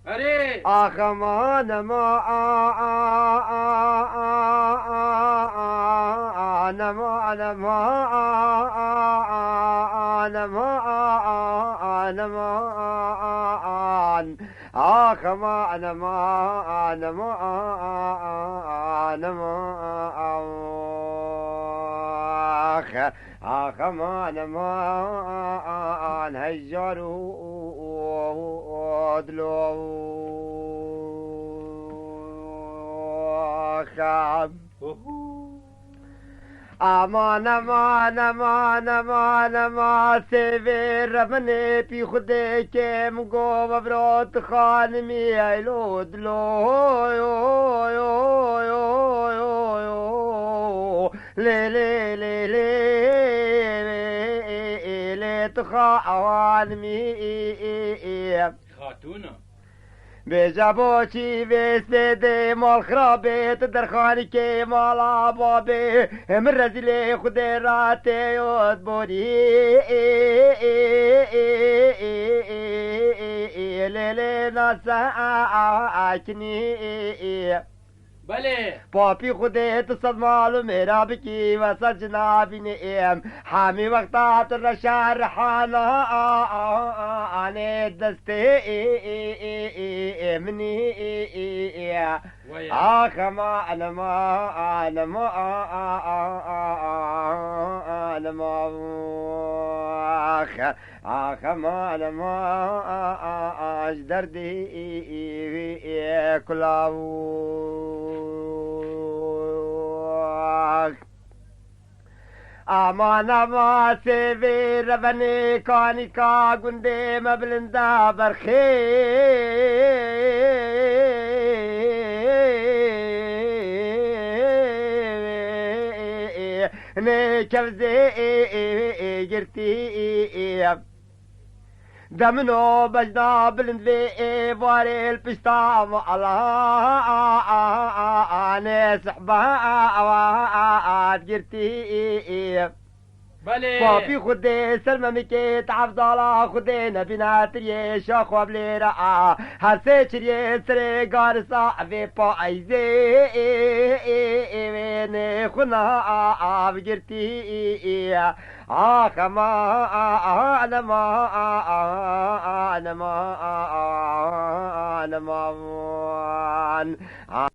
أري آخمان ما هجروا دلو خاب امان امان امان امان امان سیوی ربنے پی خودے کے مگو مبروت خان می ایلو دلو لے لے لے لے لے تخاوان می خاتونة بجابوشي بسيدي مال خرابيت درخاني كي مالا بابي من رزلي خديراتي يدبوري ليلي ناسا عاكني بله پاپی خودت صد مال میرا بکی و صد جنابی نیم حامی وقتات رشار حالا آنے دستے منی آخما انما انما انما آخما انما دردی کلاو امان اما سیوی ربنی کانی کا گندے مبلندہ برخی نے کفزے گرتی دمنو بجنا بلند في واري البشتام الله صحبة جرتي بله پاپی خودی سلمه میکت عفضالا خودی نبینا تریه شاخ و بلی را هر سه چریه سر گارسا وی پا ایزه وی خونا آب گرتی آخما آنما آنما آنما